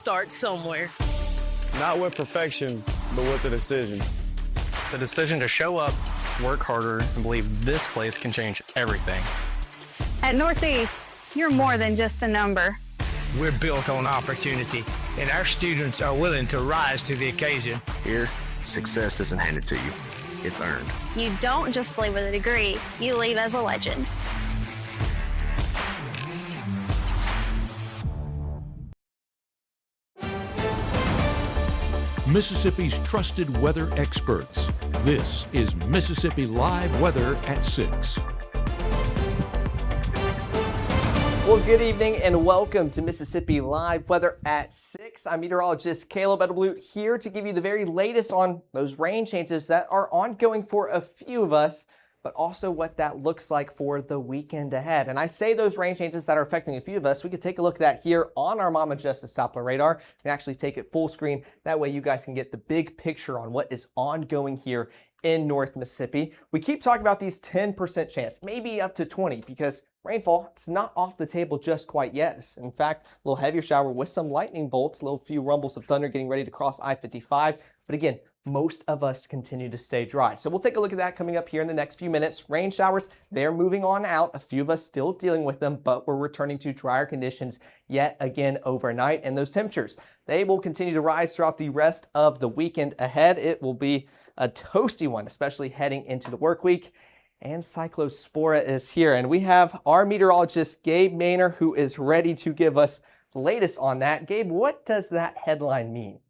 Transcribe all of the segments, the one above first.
Start somewhere. Not with perfection, but with the decision. The decision to show up, work harder, and believe this place can change everything. At Northeast, you're more than just a number. We're built on opportunity, and our students are willing to rise to the occasion. Here, success isn't handed to you. It's earned. You don't just leave with a degree, you leave as a legend. Mississippi's trusted weather experts. This is Mississippi Live Weather at 6. Well, good evening and welcome to Mississippi Live Weather at 6. I'm meteorologist Caleb Edelblut here to give you the very latest on those rain changes that are ongoing for a few of us, but also what that looks like for the weekend ahead. And I say those rain changes that are affecting a few of us, we could take a look at that here on our Mama Justice Doppler radar and actually take it full screen. That way you guys can get the big picture on what is ongoing here in North Mississippi. We keep talking about these 10% chance, maybe up to 20, because rainfall, it's not off the table just quite yet. It's, in fact, a little heavier shower with some lightning bolts, a little few rumbles of thunder getting ready to cross I-55. But again, most of us continue to stay dry. So we'll take a look at that coming up here in the next few minutes. Rain showers, they're moving on out. A few of us still dealing with them, but we're returning to drier conditions yet again overnight. And those temperatures, they will continue to rise throughout the rest of the weekend ahead. It will be a toasty one, especially heading into the work week. And Cyclospora is here. And we have our meteorologist, Gabe Maynor, who is ready to give us the latest on that. Gabe, what does that headline mean?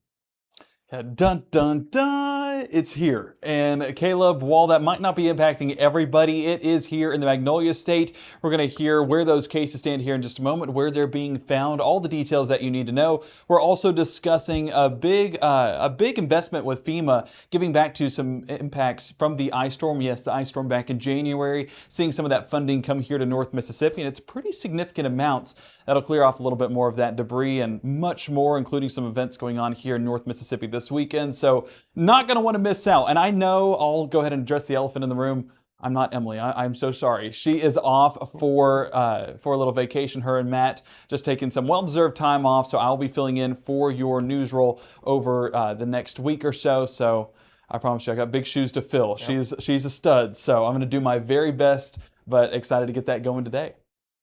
Dun, dun, dun, it's here. And Caleb, while that might not be impacting everybody, it is here in the Magnolia State. We're going to hear where those cases stand here in just a moment, where they're being found, all the details that you need to know. We're also discussing a big investment with FEMA, giving back to some impacts from the ice storm. Yes, the ice storm back in January, seeing some of that funding come here to North Mississippi, and it's pretty significant amounts. That'll clear off a little bit more of that debris and much more, including some events going on here in North Mississippi this weekend, so not going to want to miss out. And I know I'll go ahead and address the elephant in the room. I'm not Emily. I'm so sorry. She is off for a little vacation. Her and Matt just taking some well-deserved time off, so I'll be filling in for your news roll over the next week or so. So I promise you, I got big shoes to fill. Yep. She's a stud, so I'm going to do my very best, but excited to get that going today.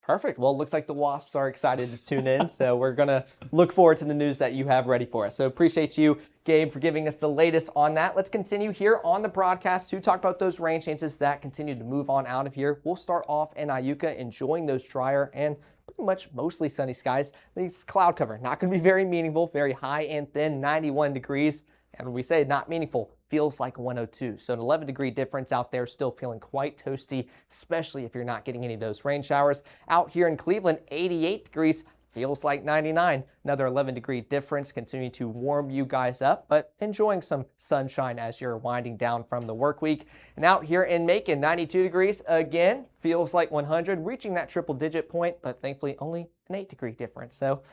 Perfect. Well, it looks like the Wasps are excited to tune in, so we're going to look forward to the news that you have ready for us. So appreciate you, Gabe, for giving us the latest on that. Let's continue here on the broadcast to talk about those rain chances that continue to move on out of here. We'll start off in Iuka, enjoying those drier and pretty much mostly sunny skies. This cloud cover, not going to be very meaningful, very high and thin, 91 degrees. And when we say not meaningful, feels like 102. So an 11-degree difference out there, still feeling quite toasty, especially if you're not getting any of those rain showers. Out here in Cleveland, 88 degrees, feels like 99. Another 11-degree difference, continuing to warm you guys up, but enjoying some sunshine as you're winding down from the work week. And out here in Macon, 92 degrees, again, feels like 100, reaching that triple-digit point, but thankfully only an 8-degree difference. So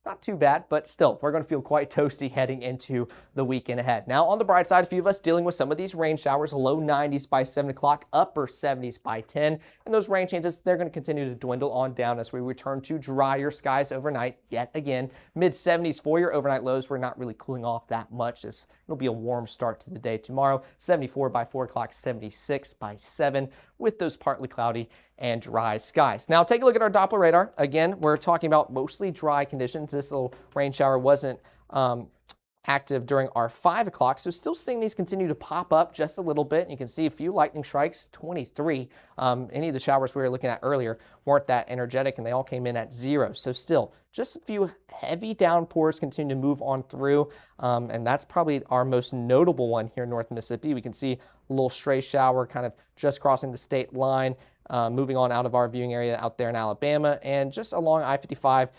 not too bad, but still, we're going to feel quite toasty heading into the weekend ahead. Now, on the bright side, a few of us dealing with some of these rain showers, low 90s by 7 o'clock, upper 70s by 10. And those rain chances, they're going to continue to dwindle on down as we return to drier skies overnight yet again. Mid-70s for your overnight lows. We're not really cooling off that much. It'll be a warm start to the day tomorrow. 74 by 4 o'clock, 76 by 7 with those partly cloudy and dry skies. Now take a look at our Doppler radar. Again, we're talking about mostly dry conditions. This little rain shower wasn't active during our 5 o'clock, so still seeing these continue to pop up just a little bit. You can see a few lightning strikes, 23. Any of the showers we were looking at earlier weren't that energetic, and they all came in at 0. So still, just a few heavy downpours continue to move on through, and that's probably our most notable one here in North Mississippi. We can see a little stray shower kind of just crossing the state line, moving on out of our viewing area out there in Alabama, and just along I-55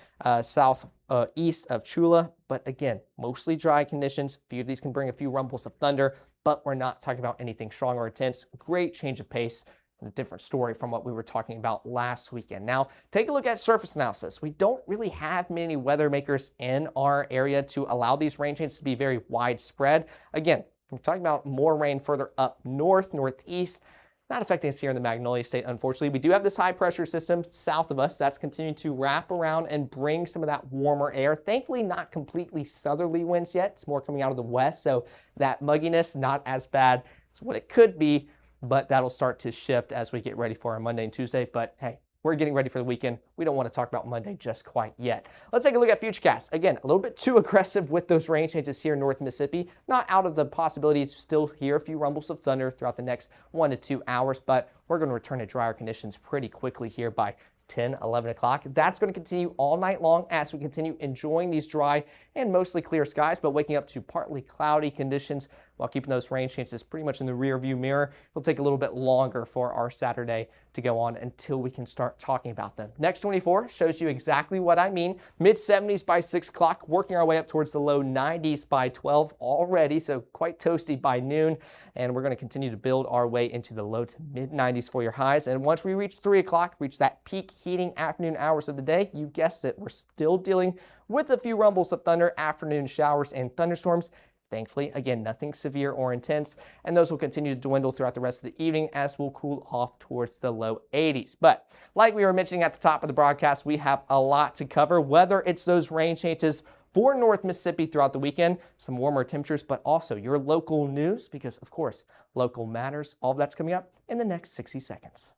southeast of Chula. But again, mostly dry conditions. A few of these can bring a few rumbles of thunder, but we're not talking about anything strong or intense. Great change of pace. A different story from what we were talking about last weekend. Now, take a look at surface analysis. We don't really have many weather makers in our area to allow these rain changes to be very widespread. Again, we're talking about more rain further up north, northeast. not affecting us here in the Magnolia State, unfortunately. We do have this high pressure system south of us that's continuing to wrap around and bring some of that warmer air. Thankfully, not completely southerly winds yet. It's more coming out of the west, so that mugginess not as bad as what it could be, but that'll start to shift as we get ready for our Monday and Tuesday. But hey, we're getting ready for the weekend. We don't want to talk about Monday just quite yet. Let's take a look at Futurecast. Again, a little bit too aggressive with those rain changes here in North Mississippi. Not out of the possibility to still hear a few rumbles of thunder throughout the next 1 to 2 hours, but we're going to return to drier conditions pretty quickly here by 10, 11 o'clock. That's going to continue all night long as we continue enjoying these dry and mostly clear skies, but waking up to partly cloudy conditions while keeping those rain chances pretty much in the rear view mirror. It'll take a little bit longer for our Saturday to go on until we can start talking about them. Next 24 shows you exactly what I mean. Mid 70s by 6 o'clock, working our way up towards the low 90s by 12 already, so quite toasty by noon. And we're going to continue to build our way into the low to mid 90s for your highs. And once we reach 3 o'clock, reach that peak heating afternoon hours of the day, you guessed it, we're still dealing with a few rumbles of thunder, afternoon showers and thunderstorms. Thankfully, again, nothing severe or intense, and those will continue to dwindle throughout the rest of the evening as we'll cool off towards the low 80s. But like we were mentioning at the top of the broadcast, we have a lot to cover, whether it's those rain changes for North Mississippi throughout the weekend, some warmer temperatures, but also your local news, because of course, local matters. All of that's coming up in the next 60 seconds.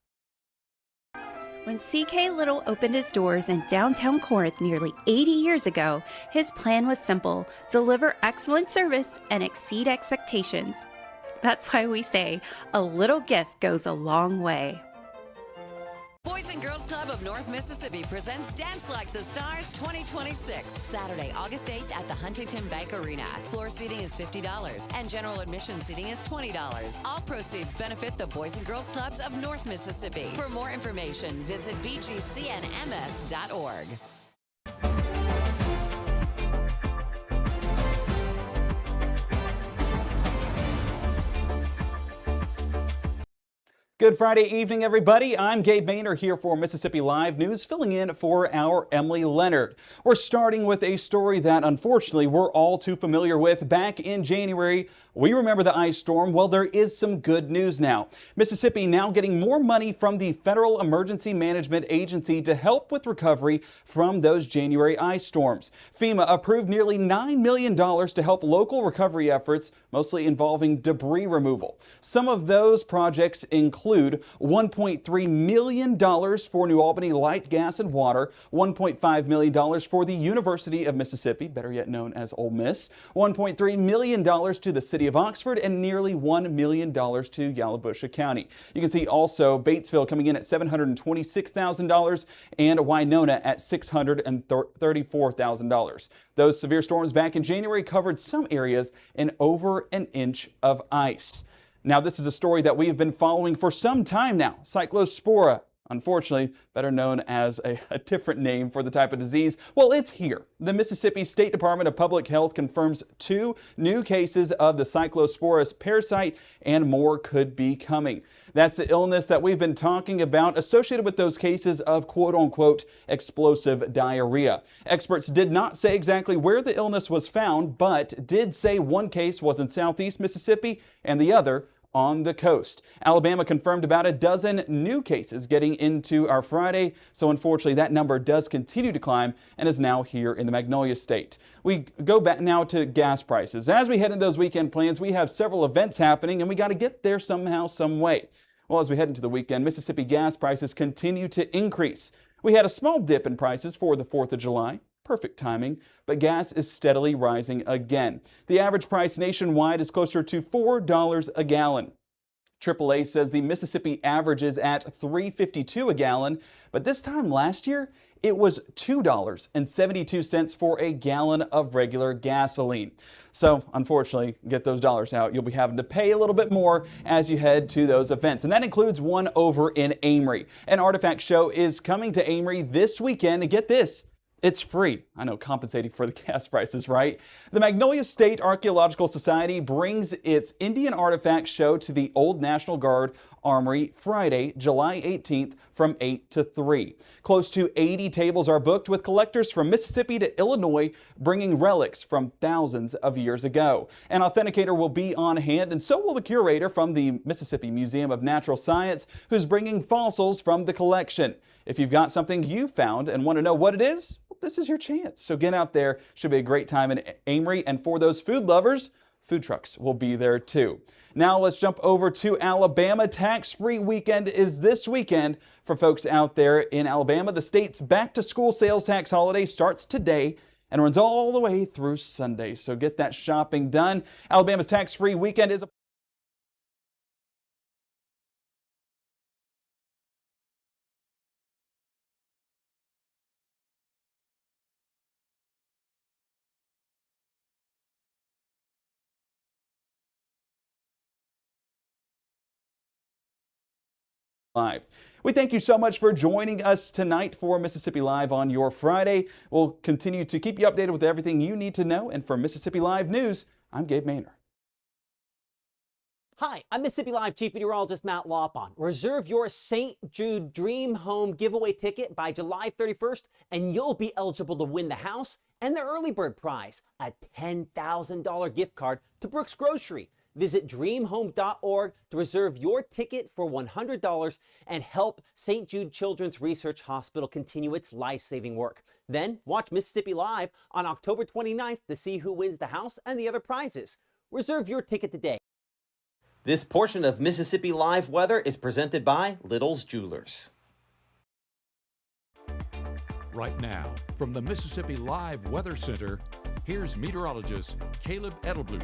When C.K. Little opened his doors in downtown Corinth nearly 80 years ago, his plan was simple: deliver excellent service and exceed expectations. That's why we say a little gift goes a long way. Boys and Girls Club of North Mississippi presents Dance Like the Stars 2026, Saturday, August 8th at the Huntington Bank Arena. Floor seating is $50 and general admission seating is $20. All proceeds benefit the Boys and Girls Clubs of North Mississippi. For more information, visit bgcnms.org. Good Friday evening, everybody. I'm Gabe Maynor here for Mississippi Live News, filling in for our Emily Leonard. We're starting with a story that, unfortunately, we're all too familiar with. Back in January, we remember the ice storm. Well, there is some good news now. Mississippi now getting more money from the Federal Emergency Management Agency to help with recovery from those January ice storms. FEMA approved nearly $9 million to help local recovery efforts, mostly involving debris removal. Some of those projects include $1.3 million for New Albany Light, Gas, and Water, $1.5 million for the University of Mississippi, better yet known as Ole Miss, $1.3 million to the City of Oxford, and nearly $1 million to Yalobusha County. You can see also Batesville coming in at $726,000 and Winona at $634,000. Those severe storms back in January covered some areas in over an inch of ice. Now, this is a story that we have been following for some time now. Cyclospora, unfortunately, better known as a different name for the type of disease. Well, it's here. The Mississippi State Department of Public Health confirms 2 new cases of the Cyclosporus parasite, and more could be coming. That's the illness that we've been talking about associated with those cases of quote-unquote explosive diarrhea. Experts did not say exactly where the illness was found, but did say one case was in southeast Mississippi and the other on the coast. Alabama confirmed about a dozen new cases getting into our Friday, so unfortunately that number does continue to climb and is now here in the Magnolia State. We go back now to gas prices. As we head into those weekend plans, we have several events happening and we got to get there somehow, some way. Well, as we head into the weekend, Mississippi gas prices continue to increase. We had a small dip in prices for the 4th of July. Perfect timing, but gas is steadily rising again. The average price nationwide is closer to $4 a gallon. AAA says the Mississippi average is at $3.52 a gallon, but this time last year, it was $2.72 for a gallon of regular gasoline. So, unfortunately, get those dollars out. You'll be having to pay a little bit more as you head to those events. And that includes one over in Amory. An artifact show is coming to Amory this weekend. And get this, It's free. I know, compensating for the gas prices, right? The Magnolia State Archaeological Society brings its Indian Artifact Show to the Old National Guard Armory Friday, July 18th from 8 to 3. Close to 80 tables are booked with collectors from Mississippi to Illinois bringing relics from thousands of years ago. An authenticator will be on hand, and so will the curator from the Mississippi Museum of Natural Science, who's bringing fossils from the collection. If you've got something you found and want to know what it is, this is your chance. So get out there. Should be a great time in Amory. And for those food lovers, food trucks will be there too. Now let's jump over to Alabama. Tax-free weekend is this weekend for folks out there in Alabama. The state's back-to-school sales tax holiday starts today and runs all the way through Sunday. So get that shopping done. Alabama's tax-free weekend is a Live. We thank you so much for joining us tonight for Mississippi Live on your Friday. We'll continue to keep you updated with everything you need to know. And for Mississippi Live News, I'm Gabe Maynor. Hi, I'm Mississippi Live Chief Meteorologist Matt Lawpon. Reserve your St. Jude Dream Home giveaway ticket by July 31st, and you'll be eligible to win the house and the early bird prize, a $10,000 gift card to Brooks Grocery. Visit dreamhome.org to reserve your ticket for $100 and help St. Jude Children's Research Hospital continue its life-saving work. Then watch Mississippi Live on October 29th to see who wins the house and the other prizes. Reserve your ticket today. This portion of Mississippi Live weather is presented by Little's Jewelers. Right now, from the Mississippi Live Weather Center, here's meteorologist Caleb Edelblut.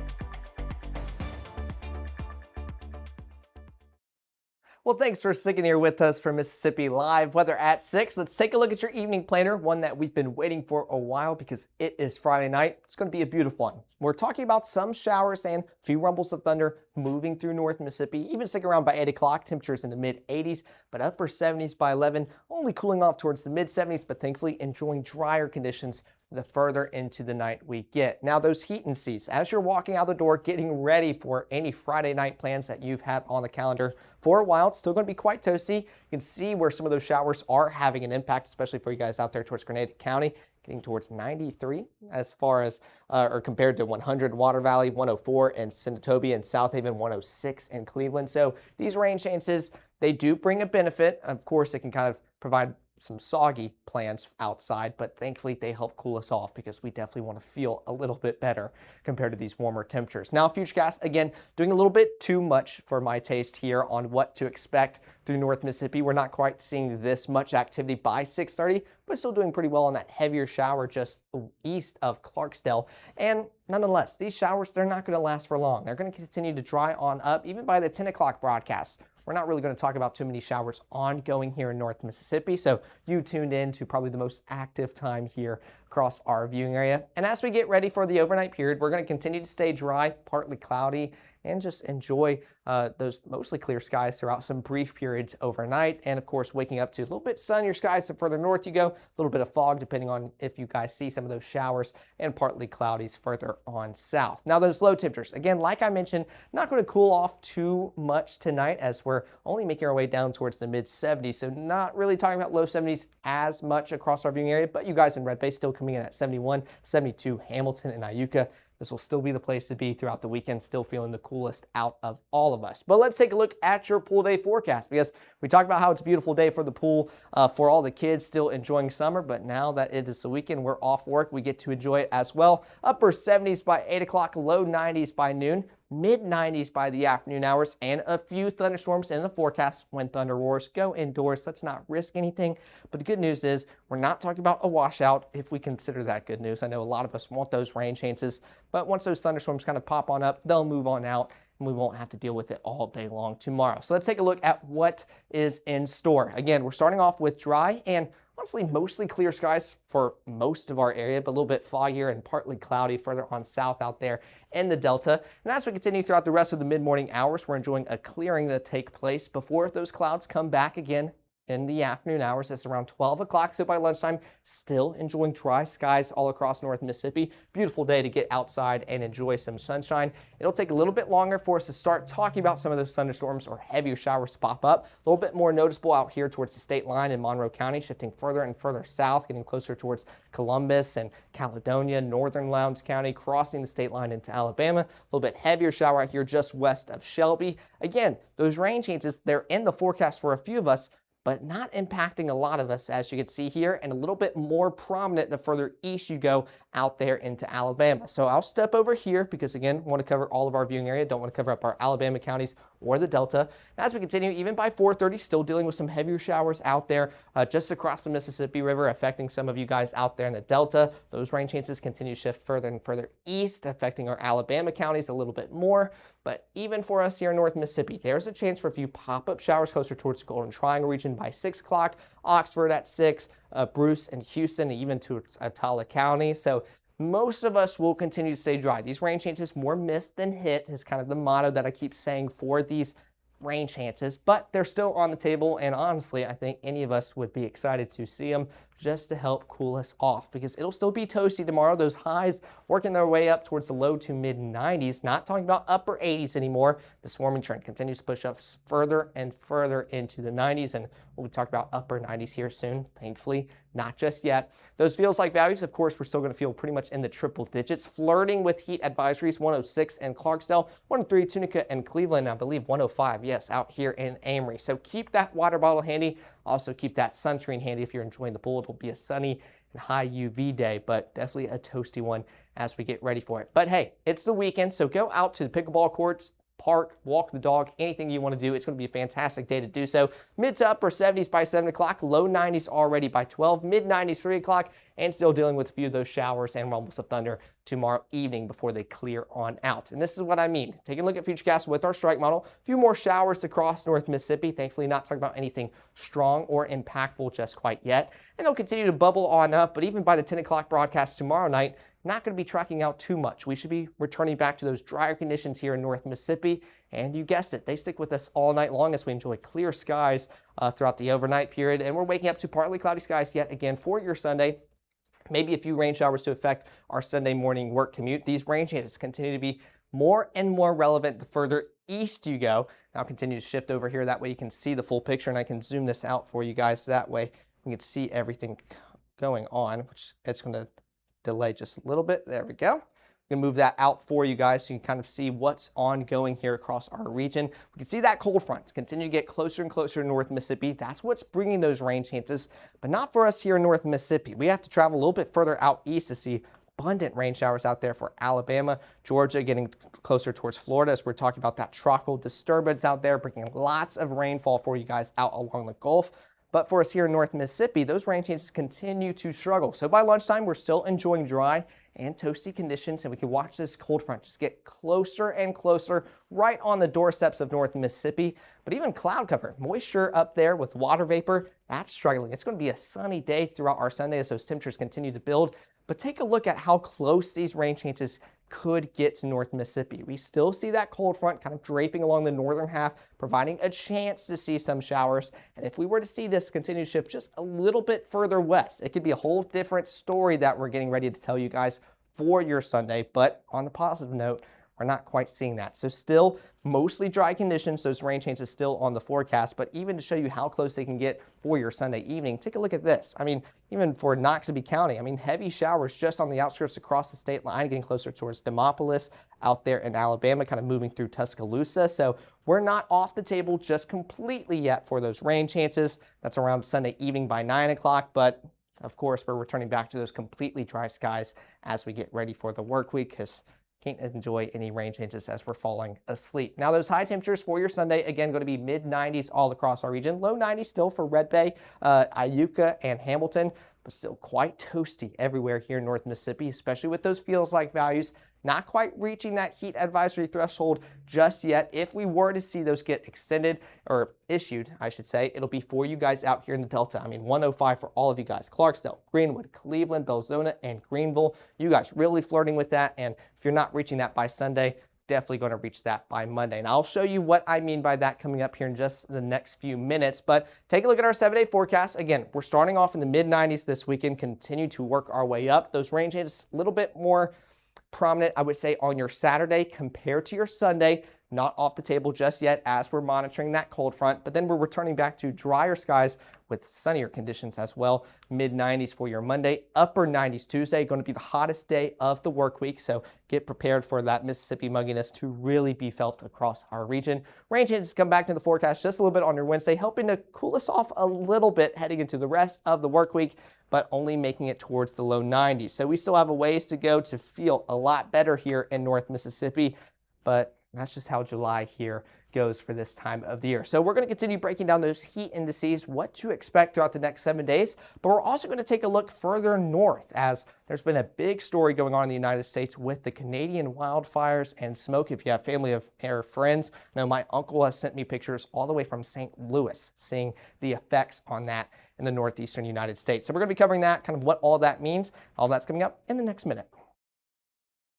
Well, thanks for sticking here with us for Mississippi Live Weather at 6. Let's take a look at your evening planner, one that we've been waiting for a while because it is Friday night. It's going to be a beautiful one. We're talking about some showers and a few rumbles of thunder moving through North Mississippi. Even stick around by 8 o'clock, temperatures in the mid-80s, but upper 70s by 11, only cooling off towards the mid-70s, but thankfully enjoying drier conditions the further into the night we get. Now those heat and seas, as you're walking out the door, getting ready for any Friday night plans that you've had on the calendar for a while, it's still going to be quite toasty. You can see where some of those showers are having an impact, especially for you guys out there towards Grenada County, getting towards 93 as far as, or compared to 100 Water Valley, 104 in Senatobia and South Haven, 106 in Cleveland. So these rain chances, they do bring a benefit. Of course, it can kind of provide some soggy plants outside, but thankfully they help cool us off because we definitely want to feel a little bit better compared to these warmer temperatures. Now, Futurecast, again, doing a little bit too much for my taste here on what to expect through North Mississippi. We're not quite seeing this much activity by 6:30, but still doing pretty well on that heavier shower just east of Clarksdale. And nonetheless, these showers, they're not going to last for long. They're going to continue to dry on up even by the 10 o'clock broadcast. We're not really going to talk about too many showers ongoing here in North Mississippi, so you tuned in to probably the most active time here across our viewing area. And as we get ready for the overnight period, we're going to continue to stay dry, partly cloudy, and just enjoy those mostly clear skies throughout some brief periods overnight. And of course, waking up to a little bit sunnier skies the further north you go, a little bit of fog depending on if you guys see some of those showers, and partly cloudies further on south. Now those low temperatures, again, like I mentioned, not going to cool off too much tonight as we're only making our way down towards the mid 70s. So not really talking about low 70s as much across our viewing area, but you guys in Red Bay still coming in at 71, 72 Hamilton and Iuka. This will still be the place to be throughout the weekend, still feeling the coolest out of all of us. But let's take a look at your pool day forecast, because we talked about how it's a beautiful day for the pool for all the kids still enjoying summer. But now that it is the weekend, we're off work, we get to enjoy it as well. Upper 70s by 8 o'clock, low 90s by noon. Mid 90s by the afternoon hours, and a few thunderstorms in the forecast when thunder roars. Go indoors. Let's not risk anything. But the good news is we're not talking about a washout, if we consider that good news. I know a lot of us want those rain chances, but once those thunderstorms kind of pop on up, they'll move on out and we won't have to deal with it all day long tomorrow. So let's take a look at what is in store. Again, we're starting off with dry and honestly mostly clear skies for most of our area, but a little bit foggier and partly cloudy further on south out there in the Delta. And as we continue throughout the rest of the mid-morning hours, we're enjoying a clearing that take place before those clouds come back again in the afternoon hours. It's around 12 o'clock, so by lunchtime, still enjoying dry skies all across North Mississippi. Beautiful day to get outside and enjoy some sunshine. It'll take a little bit longer for us to start talking about some of those thunderstorms or heavier showers to pop up. A little bit more noticeable out here towards the state line in Monroe County, shifting further and further south, getting closer towards Columbus and Caledonia, northern Lowndes County, crossing the state line into Alabama. A little bit heavier shower out here just west of Shelby. Again, those rain chances, they're in the forecast for a few of us, but not impacting a lot of us, as you can see here, and a little bit more prominent the further east you go out there into Alabama. So I'll step over here because, again, want to cover all of our viewing area. Don't want to cover up our Alabama counties or the Delta. And as we continue, even by 4:30, still dealing with some heavier showers out there just across the Mississippi River, affecting some of you guys out there in the Delta. Those rain chances continue to shift further and further east, affecting our Alabama counties a little bit more. But even for us here in North Mississippi, there's a chance for a few pop-up showers closer towards the Golden Triangle region by 6 o'clock, Oxford at 6, Bruce and Houston, even to Attala County. So most of us will continue to stay dry. These rain chances, more miss than hit, is kind of the motto that I keep saying for these rain chances, but they're still on the table, and honestly, I think any of us would be excited to see them just to help cool us off, because it'll still be toasty tomorrow. Those highs working their way up towards the low to mid 90s, not talking about upper 80s anymore. The warming trend continues to push up further and further into the 90s, and we'll talk about upper 90s here soon, thankfully. Not just yet. Those feels like values, of course, we're still going to feel pretty much in the triple digits, flirting with heat advisories. 106 in Clarksdale, 103 Tunica and Cleveland, I believe 105, yes, out here in Amory. So keep that water bottle handy. Also keep that sunscreen handy if you're enjoying the pool. It'll be a sunny and high UV day, but definitely a toasty one as we get ready for it. But hey, it's the weekend, so go out to the pickleball courts, park, walk the dog, anything you want to do. It's going to be a fantastic day to do so. Mid to upper 70s by 7 o'clock, low 90s already by 12, mid 90s 3 o'clock, and still dealing with a few of those showers and rumbles of thunder tomorrow evening before they clear on out. And this is what I mean. Taking a look at Futurecast with our strike model, a few more showers across North Mississippi. Thankfully, not talking about anything strong or impactful just quite yet. And they'll continue to bubble on up, but even by the 10 o'clock broadcast tomorrow night, not going to be tracking out too much. We should be returning back to those drier conditions here in North Mississippi. And you guessed it, they stick with us all night long as we enjoy clear skies throughout the overnight period. And we're waking up to partly cloudy skies yet again for your Sunday. Maybe a few rain showers to affect our Sunday morning work commute. These rain chances continue to be more and more relevant the further east you go. I'll continue to shift over here. That way you can see the full picture, and I can zoom this out for you guys. That way we can see everything going on, which it's going to delay just a little bit. There we go. I'm going to move that out for you guys so you can kind of see what's ongoing here across our region. We can see that cold front continue to get closer and closer to North Mississippi. That's what's bringing those rain chances, but not for us here in North Mississippi. We have to travel a little bit further out east to see abundant rain showers out there for Alabama, Georgia, getting closer towards Florida as we're talking about that tropical disturbance out there, bringing lots of rainfall for you guys out along the Gulf. But for us here in North Mississippi, those rain chances continue to struggle. So by lunchtime, we're still enjoying dry and toasty conditions, and we can watch this cold front just get closer and closer right on the doorsteps of North Mississippi. But even cloud cover, moisture up there with water vapor, that's struggling. It's going to be a sunny day throughout our Sunday as those temperatures continue to build. But take a look at how close these rain chances could get to North Mississippi. We still see that cold front kind of draping along the northern half, providing a chance to see some showers. And if we were to see this continue to shift just a little bit further west, it could be a whole different story that we're getting ready to tell you guys for your Sunday. But on the positive note, we're not quite seeing that. So still mostly dry conditions. Those rain chances still on the forecast, but even to show you how close they can get for your Sunday evening, take a look at this. I mean, even for Noxubee County, I mean, heavy showers just on the outskirts across the state line, getting closer towards Demopolis out there in Alabama, kind of moving through Tuscaloosa. So we're not off the table just completely yet for those rain chances. That's around Sunday evening by 9 o'clock, but of course, we're returning back to those completely dry skies as we get ready for the work week, because can't enjoy any rain chances as we're falling asleep. Now, those high temperatures for your Sunday, again, going to be mid 90s all across our region. Low 90s still for Red Bay, Iuka, and Hamilton, but still quite toasty everywhere here in North Mississippi, especially with those feels like values. Not quite reaching that heat advisory threshold just yet. If we were to see those get extended or issued, I should say, it'll be for you guys out here in the Delta. I mean, 105 for all of you guys. Clarksdale, Greenwood, Cleveland, Belzona, and Greenville. You guys really flirting with that. And if you're not reaching that by Sunday, definitely going to reach that by Monday. And I'll show you what I mean by that coming up here in just the next few minutes. But take a look at our 7-day forecast. Again, we're starting off in the mid-90s this weekend, continue to work our way up. Those rain changes a little bit more prominent, I would say, on your Saturday compared to your Sunday. Not off the table just yet as we're monitoring that cold front, but then we're returning back to drier skies with sunnier conditions as well. Mid-90s for your Monday, upper 90s Tuesday, going to be the hottest day of the work week, so get prepared for that Mississippi mugginess to really be felt across our region. Rain changes come back to the forecast just a little bit on your Wednesday, helping to cool us off a little bit heading into the rest of the work week, but only making it towards the low 90s. So we still have a ways to go to feel a lot better here in North Mississippi, but that's just how July here goes for this time of the year. So we're going to continue breaking down those heat indices, what to expect throughout the next 7 days, but we're also going to take a look further north as there's been a big story going on in the United States with the Canadian wildfires and smoke. If you have family or friends, I know my uncle has sent me pictures all the way from St. Louis seeing the effects on that in the northeastern United States. So we're going to be covering that, kind of what all that means. All that's coming up in the next minute.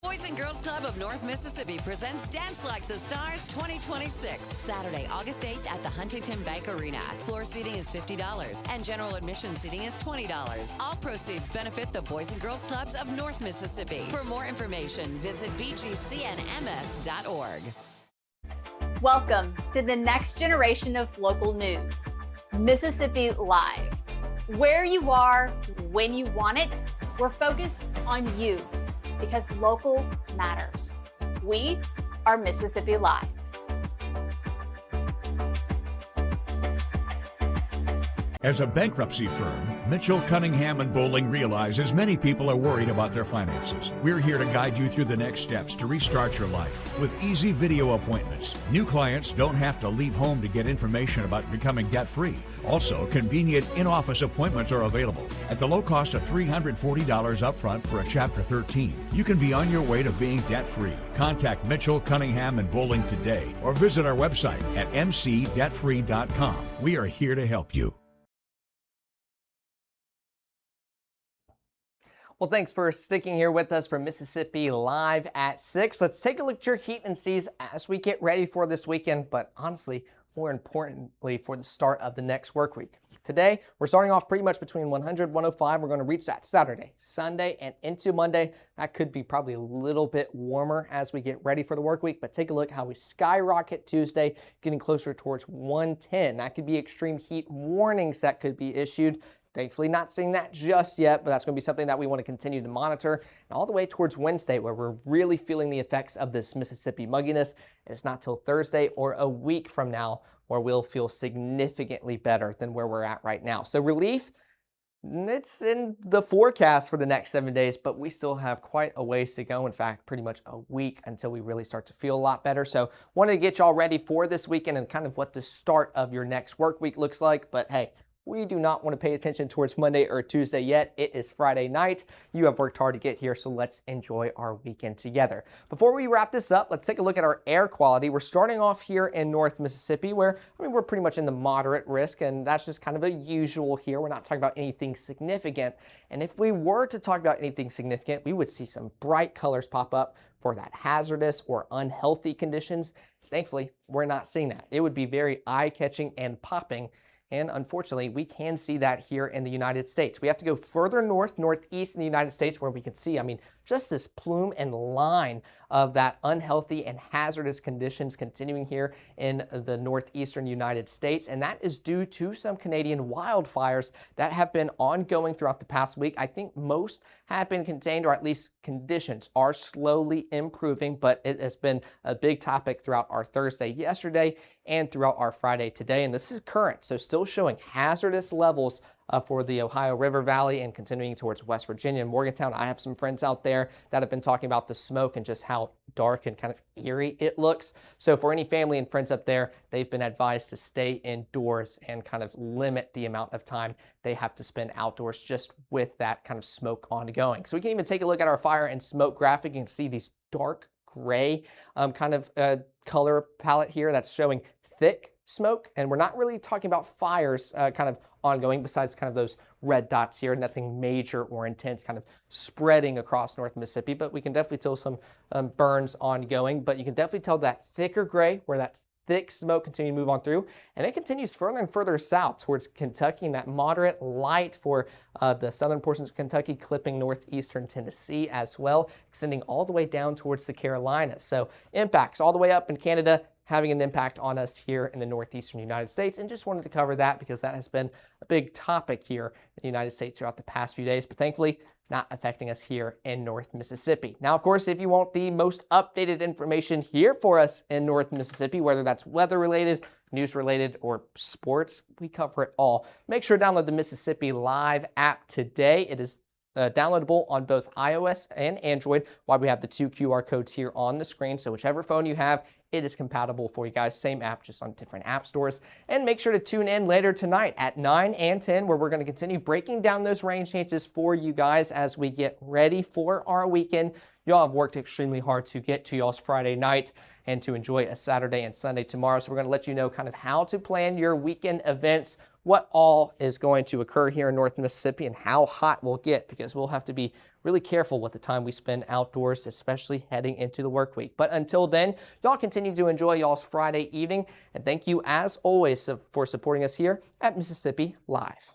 Boys and Girls Club of North Mississippi presents Dance Like the Stars 2026, Saturday, August 8th at the Huntington Bank Arena. Floor seating is $50 and general admission seating is $20. All proceeds benefit the Boys and Girls Clubs of North Mississippi. For more information, visit bgcnms.org. Welcome to the next generation of local news, Mississippi Live. Where you are, when you want it, we're focused on you. Because local matters. We are Mississippi Live. As a bankruptcy firm, Mitchell, Cunningham & Bowling realizes many people are worried about their finances. We're here to guide you through the next steps to restart your life with easy video appointments. New clients don't have to leave home to get information about becoming debt-free. Also, convenient in-office appointments are available at the low cost of $340 upfront for a Chapter 13. You can be on your way to being debt-free. Contact Mitchell, Cunningham & Bowling today or visit our website at mcdebtfree.com. We are here to help you. Well, thanks for sticking here with us for Mississippi Live at 6. Let's take a look at your heat and seas as we get ready for this weekend, but honestly, more importantly, for the start of the next work week. Today, we're starting off pretty much between 100, 105. We're going to reach that Saturday, Sunday, and into Monday. That could be probably a little bit warmer as we get ready for the work week, but take a look how we skyrocket Tuesday, getting closer towards 110. That could be extreme heat warnings that could be issued. Thankfully, not seeing that just yet, but that's going to be something that we want to continue to monitor. And all the way towards Wednesday, where we're really feeling the effects of this Mississippi mugginess. It's not till Thursday or a week from now where we'll feel significantly better than where we're at right now. So relief, it's in the forecast for the next 7 days, but we still have quite a ways to go. In fact, pretty much a week until we really start to feel a lot better. So wanted to get y'all ready for this weekend and kind of what the start of your next work week looks like. But hey, we do not want to pay attention towards Monday or Tuesday yet. It is Friday night. You have worked hard to get here, so let's enjoy our weekend together. Before we wrap this up, let's take a look at our air quality. We're starting off here in North Mississippi where, we're pretty much in the moderate risk, and that's just kind of a usual here. We're not talking about anything significant. And if we were to talk about anything significant, we would see some bright colors pop up for that hazardous or unhealthy conditions. Thankfully, we're not seeing that. It would be very eye-catching and popping. And unfortunately, we can see that here in the United States. We have to go further north, northeast in the United States where we can see, just this plume and line of that unhealthy and hazardous conditions continuing here in the northeastern United States. And that is due to some Canadian wildfires that have been ongoing throughout the past week. I think most have been contained, or at least conditions are slowly improving, but it has been a big topic throughout our Thursday yesterday and throughout our Friday today. And this is current, so still showing hazardous levels for the Ohio River Valley and continuing towards West Virginia and Morgantown. I have some friends out there that have been talking about the smoke and just how dark and kind of eerie it looks. So for any family and friends up there, they've been advised to stay indoors and kind of limit the amount of time they have to spend outdoors just with that kind of smoke ongoing. So we can even take a look at our fire and smoke graphic. You can see these dark gray kind of color palette here that's showing thick smoke, and we're not really talking about fires kind of ongoing besides kind of those red dots here, nothing major or intense kind of spreading across North Mississippi, but we can definitely tell some burns ongoing, but you can definitely tell that thicker gray where that's thick smoke continue to move on through, and it continues further and further south towards Kentucky, and that moderate light for the southern portions of Kentucky, clipping northeastern Tennessee as well, extending all the way down towards the Carolinas. So impacts all the way up in Canada, having an impact on us here in the northeastern United States, and just wanted to cover that because that has been a big topic here in the United States throughout the past few days, but thankfully not affecting us here in North Mississippi. Now, of course, if you want the most updated information here for us in North Mississippi, whether that's weather-related, news-related, or sports, we cover it all. Make sure to download the Mississippi Live app today. It is downloadable on both iOS and Android, while we have the 2 QR codes here on the screen. So whichever phone you have, it is compatible for you guys. Same app, just on different app stores. And make sure to tune in later tonight at 9 and 10, where we're going to continue breaking down those rain chances for you guys as we get ready for our weekend. Y'all have worked extremely hard to get to y'all's Friday night and to enjoy a Saturday and Sunday tomorrow. So we're going to let you know kind of how to plan your weekend events, what all is going to occur here in North Mississippi, and how hot we'll get, because we'll have to be really careful with the time we spend outdoors, especially heading into the work week. But until then, y'all continue to enjoy y'all's Friday evening, and thank you as always for supporting us here at Mississippi Live.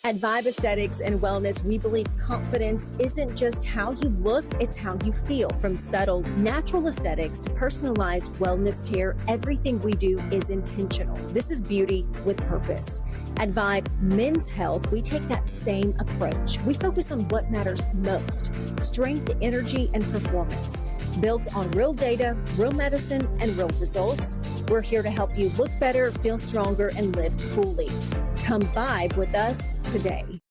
At Vibe Aesthetics and Wellness, we believe confidence isn't just how you look, it's how you feel. From subtle, natural aesthetics to personalized wellness care, everything we do is intentional. This is beauty with purpose. At Vibe Men's Health, we take that same approach. We focus on what matters most: strength, energy, and performance. Built on real data, real medicine, and real results, we're here to help you look better, feel stronger, and live fully. Come vibe with us today.